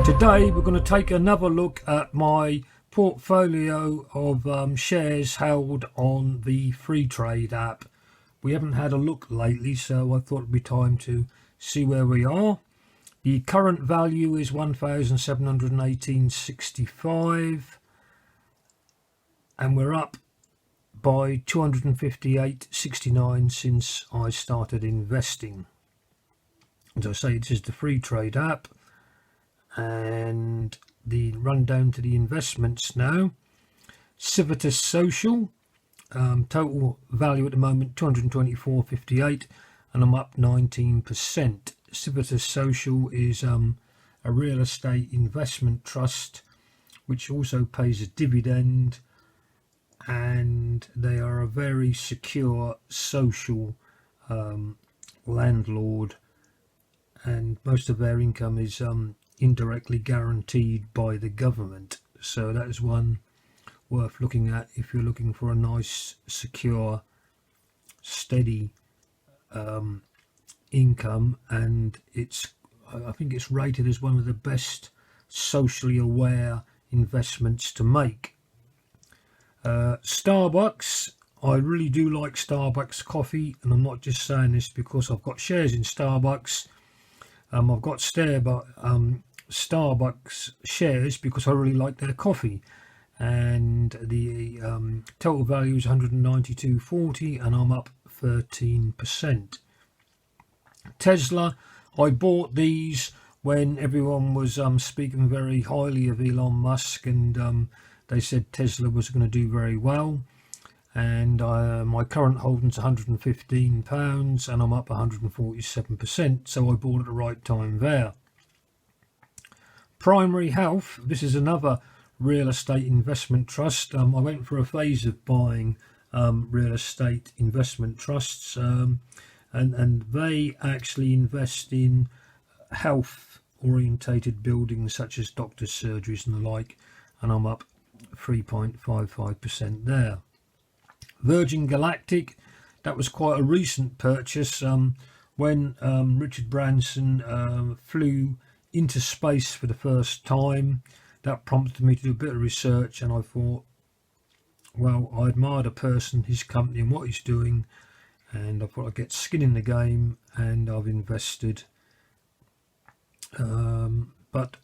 Today we're going to take another look at my portfolio of shares held on the FREETRADE app. We haven't had a look lately, so I thought it'd be time to see where we are. The current value is 1,718.65 and we're up by 258.69 since I started investing. As I say, this is the FREETRADE app. And the rundown to the investments now. Civitas Social, total value at the moment 224.58, and I'm up 19%. Civitas Social is a real estate investment trust which also pays a dividend, and they are a very secure social landlord, and most of their income is indirectly guaranteed by the government, so that is one worth looking at if you're looking for a nice, secure, steady income. And I think it's rated as one of the best socially aware investments to make. Starbucks, I really do like Starbucks coffee, and I'm not just saying this because I've got shares in Starbucks. I've got Starbucks shares because I really like their coffee, and the total value is 192.40 and I'm up 13%. Tesla, I bought these when everyone was speaking very highly of Elon Musk, and they said Tesla was going to do very well, and my current holding's £115 and I'm up 147%, so I bought at the right time there. Primary Health, this is another real estate investment trust. I went through a phase of buying real estate investment trusts, and they actually invest in health orientated buildings such as doctors' surgeries and the like, and I'm up 3.55% there. Virgin Galactic, that was quite a recent purchase. When Richard Branson flew into space for the first time, that prompted me to do a bit of research, and I thought, well, I admire the person, his company and what he's doing, and I thought I'd get skin in the game, and I've invested. But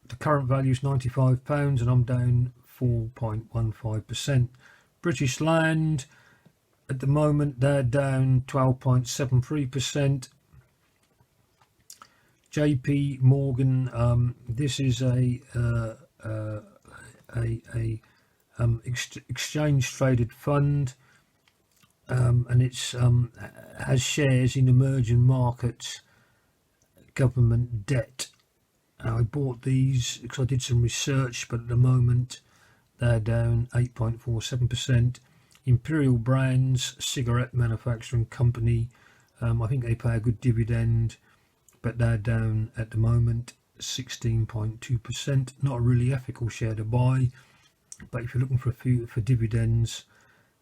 the current value is £95 and I'm down 4.15%. British Land, at the moment they're down 12.73%. JP Morgan, this is a exchange traded fund, and it's has shares in emerging markets government debt. I bought these because I did some research, but at the moment they're down 8.47%. Imperial Brands, cigarette manufacturing company, I think they pay a good dividend, but they're down at the moment 16.2%. Not a really ethical share to buy, but if you're looking for dividends,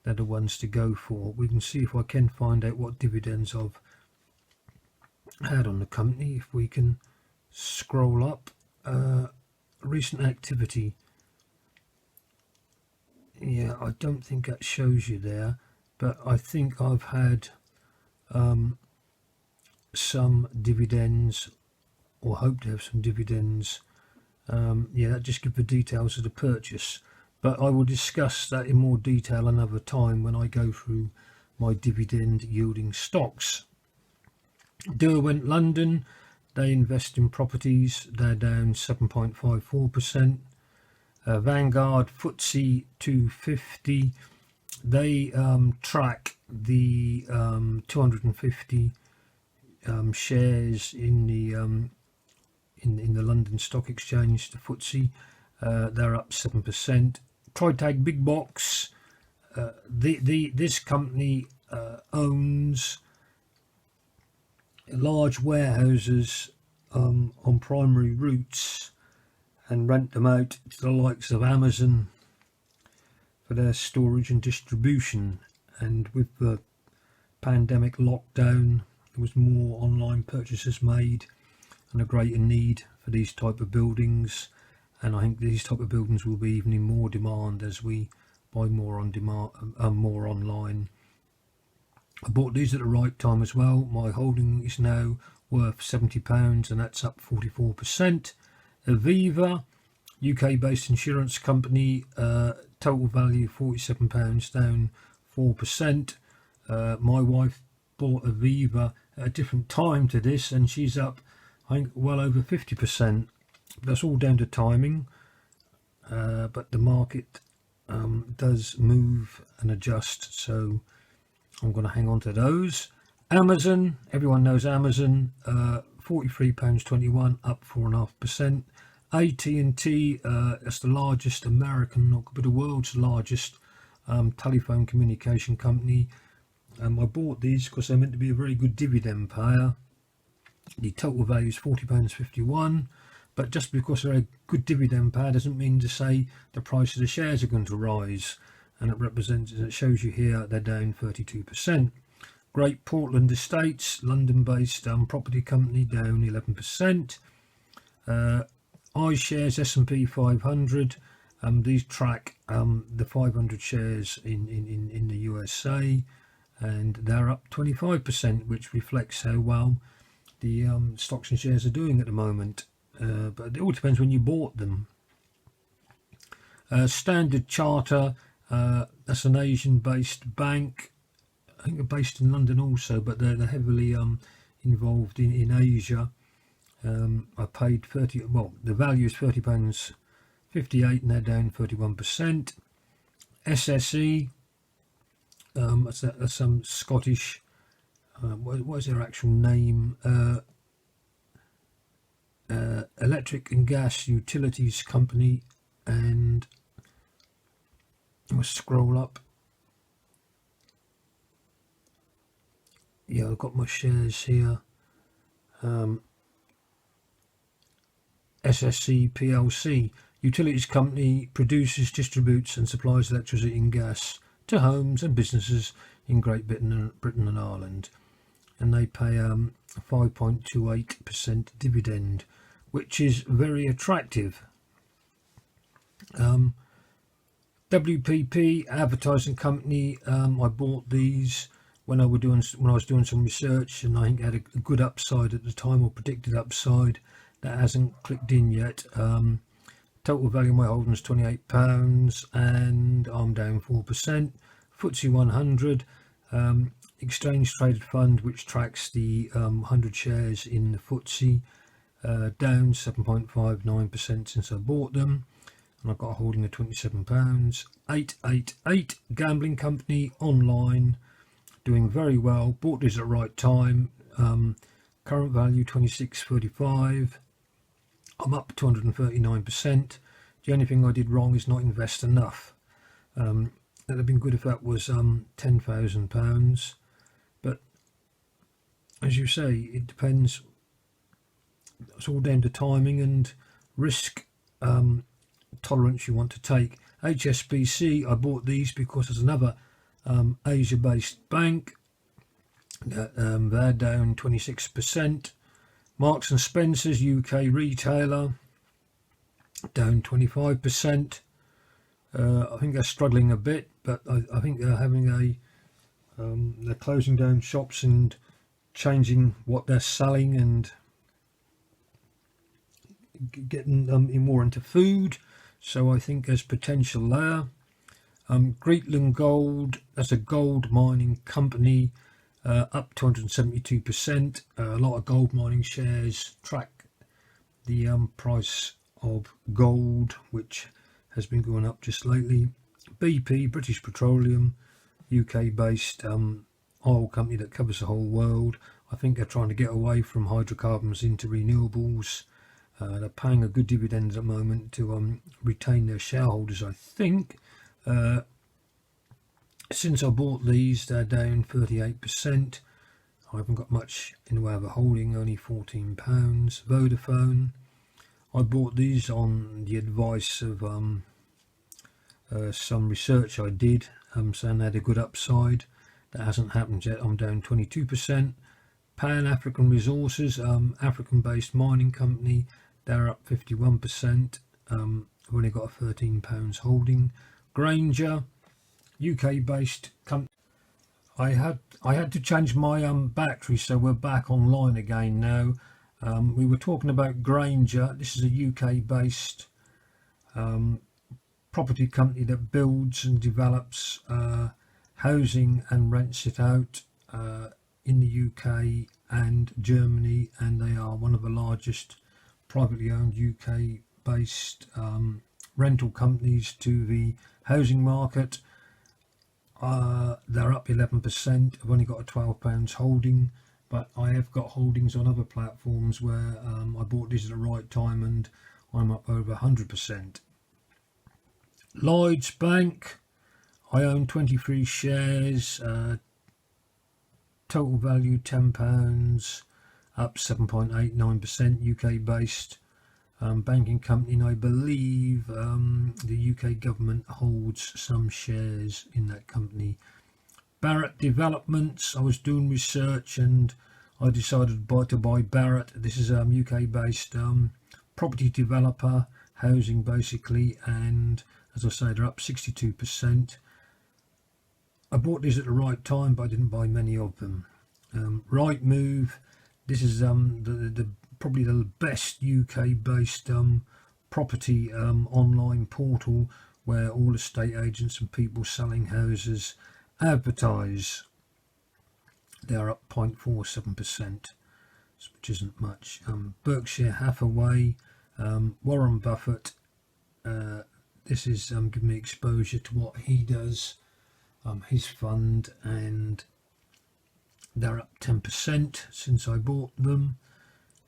they're the ones to go for. We can see if I can find out what dividends I've had on the company. If we can scroll up, recent activity. Yeah, I don't think that shows you there, but I think I've had some dividends, or hope to have some dividends. Yeah, that just gives the details of the purchase, but I will discuss that in more detail another time when I go through my dividend yielding stocks. Derwent London, they invest in properties, they're down 7.54%. Vanguard FTSE 250, they track the 250 shares in the London Stock Exchange, the FTSE. They're up 7%. Tritag Big Box, this company owns large warehouses on primary routes and rent them out to the likes of Amazon for their storage and distribution. And with the pandemic lockdown, there was more online purchases made, and a greater need for these type of buildings, and I think these type of buildings will be even in more demand as we buy more on demand, more online. I bought these at the right time as well. My holding is now worth £70, and that's up 44%. Aviva, UK based insurance company, total value £47, down 4%. My wife bought Aviva at a different time to this, and she's up, I think, well over 50%. That's all down to timing, but the market does move and adjust, so I'm going to hang on to those. Amazon, everyone knows Amazon, £43.21, up 4.5%. AT&T, that's the largest American, not but the world's largest telephone communication company. I bought these because they're meant to be a very good dividend payer. The total value is £40.51, but just because they're a good dividend payer doesn't mean to say the price of the shares are going to rise, and it shows you here they're down 32%. Great Portland Estates, London-based property company, down 11%. iShares S&P 500, these track the 500 shares in the USA, and they're up 25%, which reflects how well the stocks and shares are doing at the moment, but it all depends when you bought them. Standard Charter, that's an Asian-based bank. I think they're based in London also, but they're heavily involved in Asia. I paid the value is £30.58, and they're down 31%. SSE, that's some Scottish, what is their actual name? Electric and gas utilities company, and I'll scroll up. Yeah, I've got my shares here. SSC PLC, utilities company, produces, distributes and supplies electricity and gas to homes and businesses in Great Britain and Ireland, and they pay a 5.28% dividend, which is very attractive. WPP, advertising company, I bought these when I was doing some research, and I think had a good upside at the time, or predicted upside. That hasn't clicked in yet. Total value of my holding is £28, and I'm down 4%. FTSE 100, exchange traded fund, which tracks the 100 shares in the FTSE, down 7.59% since I bought them, and I've got a holding of £27. 888, gambling company, online, doing very well. Bought these at the right time. Current value £26.35. I'm up 239%. The only thing I did wrong is not invest enough. That'd have been good if that was £10,000, but as you say, it depends. It's all down to timing and risk tolerance you want to take. HSBC, I bought these because there's another Asia-based bank. They're down 26%. Marks and Spencer's, UK retailer, down 25%. I think they're struggling a bit, but I think they're having they're closing down shops and changing what they're selling and getting more into food. So I think there's potential there. Greatland Gold, that's a gold mining company, up 272%. A lot of gold mining shares track the price of gold, which has been going up just lately. BP, British Petroleum, UK based oil company that covers the whole world. I think they're trying to get away from hydrocarbons into renewables. They're paying a good dividend at the moment to retain their shareholders, I think. Since I bought these, they're down 38%. I haven't got much in the way of a holding, only £14. Vodafone, I bought these on the advice of some research I did, saying they had a good upside. That hasn't happened yet. I'm down 22%. Pan-African Resources, African-based mining company, they're up 51%. I've only got a £13 holding. Granger, UK-based company. I had to change my battery, so we're back online again now. We were talking about Granger. This is a UK-based property company that builds and develops housing and rents it out in the UK and Germany, and they are one of the largest privately owned UK based rental companies to the housing market. They're up 11%. I've only got a £12 holding, but I have got holdings on other platforms where I bought these at the right time and I'm up over 100%. Lloyds Bank, I own 23 shares, total value £10, up 7.89%, UK based banking company, and I believe the UK government holds some shares in that company. Barratt Developments, I was doing research and I decided to buy Barratt. This is a UK based property developer, housing basically, and as I say, they're up 62%. I bought these at the right time, but I didn't buy many of them. Rightmove, this is probably the best UK-based property online portal where all estate agents and people selling houses advertise. They're up 0.47%, which isn't much. Berkshire Hathaway, Warren Buffett. This is giving me exposure to what he does. His fund, and they're up 10% since I bought them.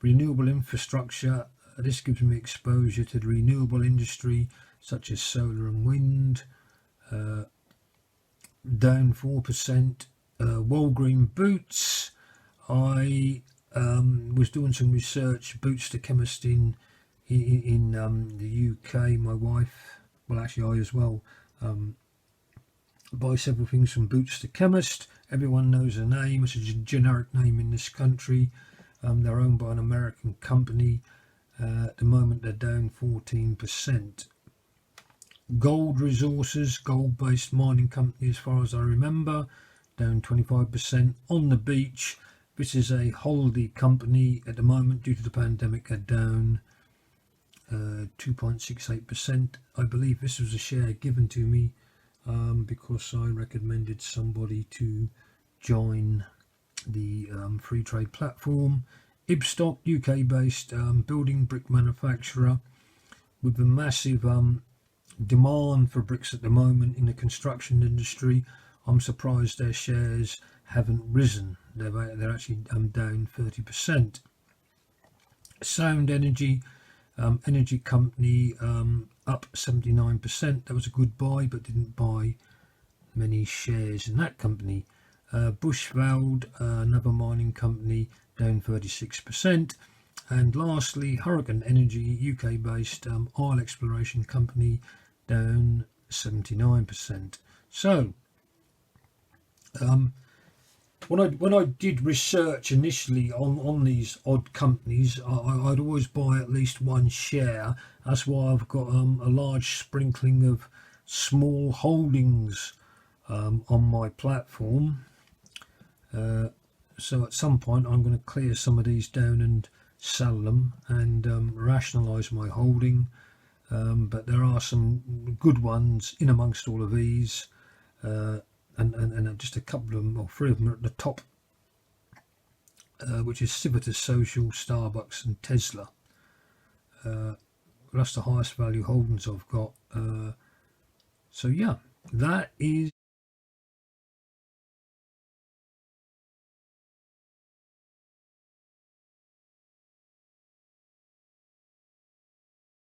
Renewable infrastructure, this gives me exposure to the renewable industry such as solar and wind, down 4%. Walgreen Boots, I was doing some research, Boots the chemist in the UK, my wife, well actually I as well, buy several things from Boots the Chemist. Everyone knows the name. It's a generic name in this country. They're owned by an American company. At the moment they're down 14%. Gold Resources, gold-based mining company as far as I remember, down 25%. On the Beach, this is a holiday company. At the moment, due to the pandemic, they're down 2.68%. I believe this was a share given to me because I recommended somebody to join the free trade platform. Ibstock, UK based building brick manufacturer with the massive demand for bricks at the moment in the construction industry. I'm surprised their shares haven't risen. They're actually down 30%. Sound Energy, energy company, up 79%. That was a good buy, but didn't buy many shares in that company. Bushveld, another mining company, down 36%. And lastly, Hurricane Energy, UK based oil exploration company, down 79%. So when I did research initially on these odd companies, I'd always buy at least one share. That's why I've got a large sprinkling of small holdings on my platform. So at some point I'm going to clear some of these down and sell them and rationalise my holding. But there are some good ones in amongst all of these. And just a couple of them, or three of them are at the top, which is Civitas Social, Starbucks and Tesla. That's the highest value holdings I've got. So yeah, that is